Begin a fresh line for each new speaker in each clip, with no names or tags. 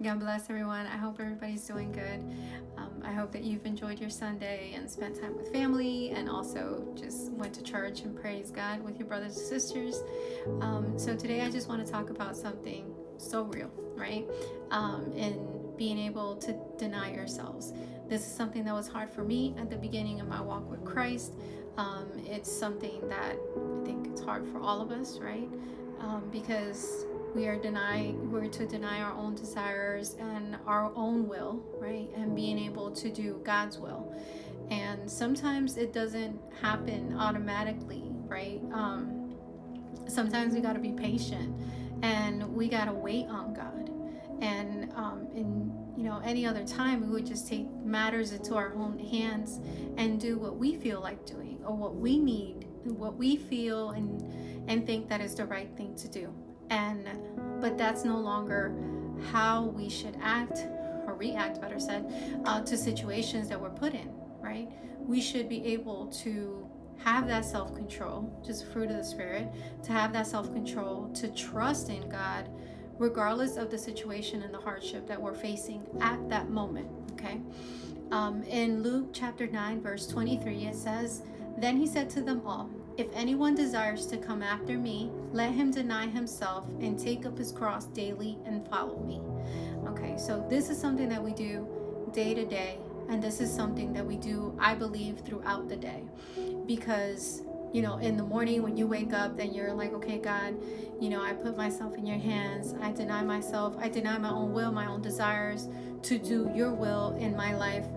God bless everyone. I hope everybody's doing good. I hope that you've enjoyed your Sunday and spent time with family and also just went to church and praised God with your brothers and sisters. So today I just want to talk about something so real, right? And being able to deny yourselves. This is something that was hard for me at the beginning of my walk with Christ. It's something that I think it's hard for all of us, right? Because we're to deny our own desires and our own will, right? And being able to do God's will. And sometimes it doesn't happen automatically, right? Sometimes we got to be patient and we got to wait on God. And any other time we would just take matters into our own hands and do what we feel like doing or what we need, what we feel and think that is the right thing to do. But that's no longer how we should act or react, better said, to situations that we're put in, right? We should be able to have that self-control, just fruit of the Spirit, to have that self-control, to trust in God, regardless of the situation and the hardship that we're facing at that moment, okay? In Luke chapter 9, verse 23, it says, "Then he said to them all, 'If anyone desires to come after me, let him deny himself and take up his cross daily and follow me.'" Okay, so this is something that we do day to day, and this is something that we do, I believe, throughout the day. Because, in the morning when you wake up, then you're like, okay, God, I put myself in your hands. I deny myself. I deny my own will, my own desires to do your will in my life.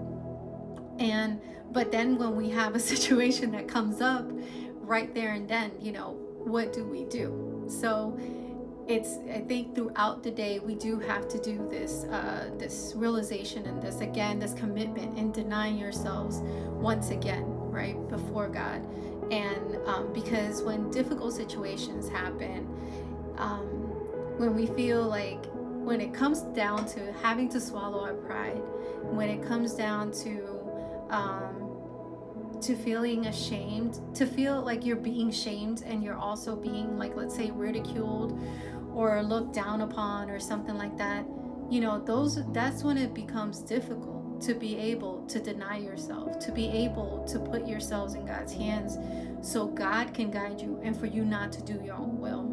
But then when we have a situation that comes up, right there and then, what do we do? So I think throughout the day we do have to do this realization and this commitment in denying yourselves once again, right, before God. And because when difficult situations happen, when we feel like, when it comes down to having to swallow our pride, when it comes down to feeling ashamed, to feel like you're being shamed and you're also being, like, let's say, ridiculed or looked down upon or something like that, that's when it becomes difficult to be able to deny yourself, to be able to put yourselves in God's hands so God can guide you and for you not to do your own will.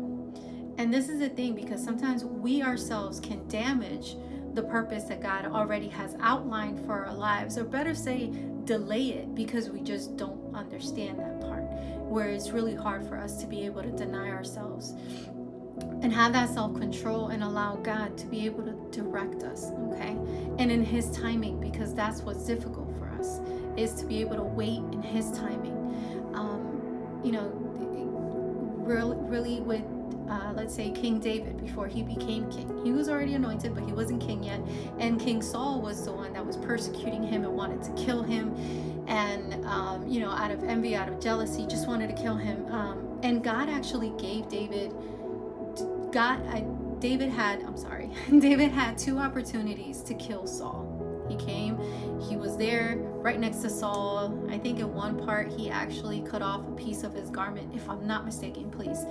And this is the thing, because sometimes we ourselves can damage the purpose that God already has outlined for our lives, or better say, delay it, because we just don't understand that part, where it's really hard for us to be able to deny ourselves and have that self-control and allow God to be able to direct us, okay? And in His timing, because that's what's difficult for us, is to be able to wait in His timing. Really with let's say King David, before he became king, he was already anointed, but he wasn't king yet. And King Saul was the one that was persecuting him and wanted to kill him, and out of envy, out of jealousy, just wanted to kill him. And God actually gave David David had two opportunities to kill Saul. He was there right next to Saul. I think in one part he actually cut off a piece of his garment, if I'm not mistaken, please.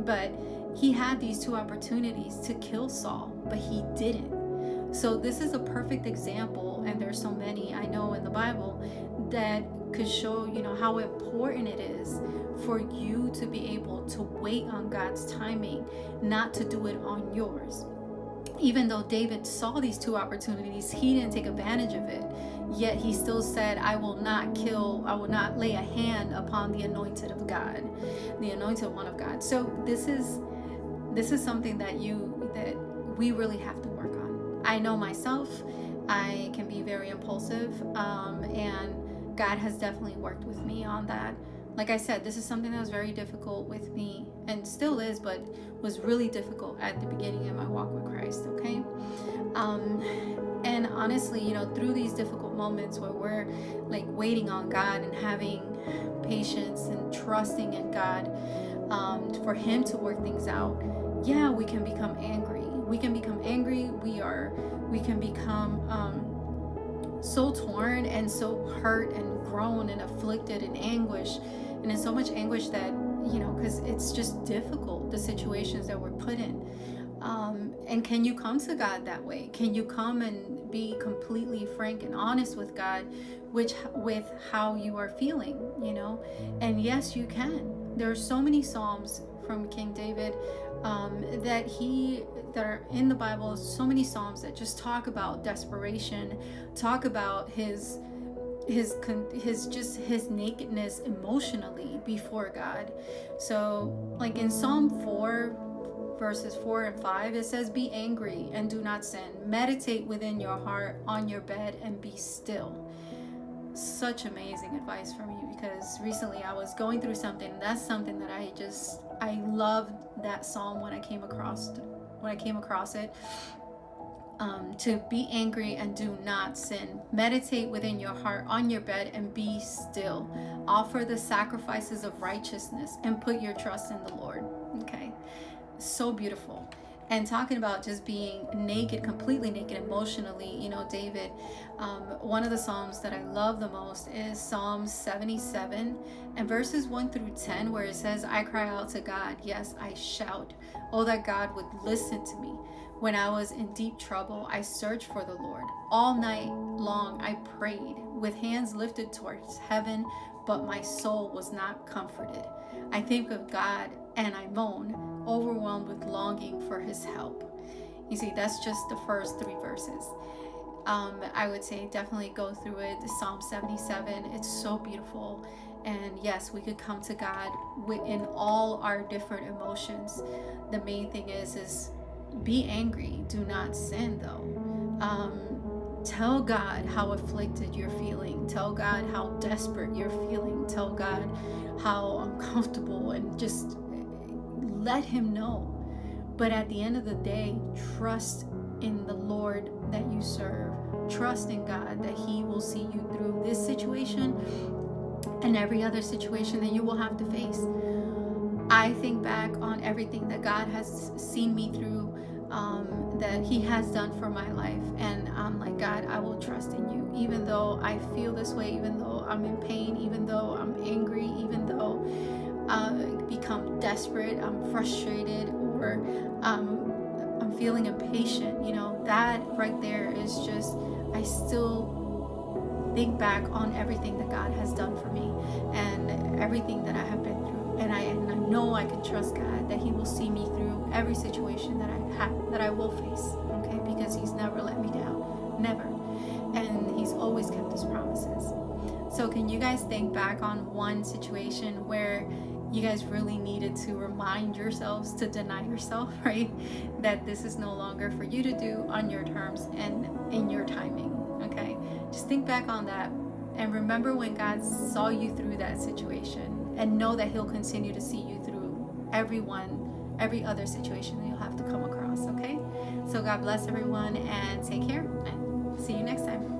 But he had these two opportunities to kill Saul, but he didn't. So this is a perfect example, and there's so many I know in the Bible that could show, how important it is for you to be able to wait on God's timing, not to do it on yours. Even though David saw these two opportunities, he didn't take advantage of it. Yet he still said, I will not lay a hand upon the anointed of God, the anointed one of God. So this is something that we really have to work on. I know myself, I can be very impulsive, and God has definitely worked with me on that. Like I said, this is something that was very difficult with me, and still is, but was really difficult at the beginning of my walk with Christ, okay? And honestly, through these difficult moments where we're like waiting on God and having patience and trusting in God, for Him to work things out, yeah, we can become angry. We can become so torn and so hurt and groan and afflicted and anguish, and in so much anguish that, because it's just difficult, the situations that we're put in. And can you come to God that way? Can you come and be completely frank and honest with God, with how you are feeling, And yes, you can. There are so many Psalms from King David that are in the Bible, so many Psalms that just talk about desperation, talk about his nakedness emotionally before God. So like in Psalm 4 verses 4 and 5, it says, "Be angry and do not sin. Meditate within your heart on your bed and be still." Such amazing advice for me, because recently I was going through something. That's something that I loved that psalm when I came across it. To be angry and do not sin. Meditate within your heart on your bed and be still. Offer the sacrifices of righteousness and put your trust in the Lord. Okay, so beautiful. And talking about just being naked, completely naked emotionally, David, one of the Psalms that I love the most is Psalm 77 and verses 1 through 10, where it says, "I cry out to God, yes, I shout. Oh, that God would listen to me. When I was in deep trouble, I searched for the Lord. All night long I prayed, with hands lifted towards heaven, but my soul was not comforted. I think of God and I moan, overwhelmed with longing for his help." You see, that's just the first 3 verses. I would say definitely go through it. Psalm 77, it's so beautiful. And yes, we could come to God in all our different emotions. The main thing is be angry, do not sin though. Tell God how afflicted you're feeling. Tell God how desperate you're feeling. Tell God how uncomfortable, and just let him know. But at the end of the day, trust in the Lord that you serve. Trust in God that he will see you through this situation and every other situation that you will have to face. I think back on everything that God has seen me through, that he has done for my life, and I'm like, God, I will trust in you, even though I feel this way, even though I'm in pain, even though I'm angry, even though I become desperate, I'm frustrated, or I'm feeling impatient. That right there is just, I still think back on everything that God has done for me and everything that I have been through, and I know I can trust God that he will see me through every situation that I will face, okay? Because he's never let me down, never, and he's always kept his promises. So can you guys think back on one situation where you guys really needed to remind yourselves to deny yourself, right? That this is no longer for you to do on your terms and in your timing, okay? Just think back on that and remember when God saw you through that situation, and know that he'll continue to see you through every other situation that you'll have to come across, okay? So God bless everyone, and take care, and see you next time.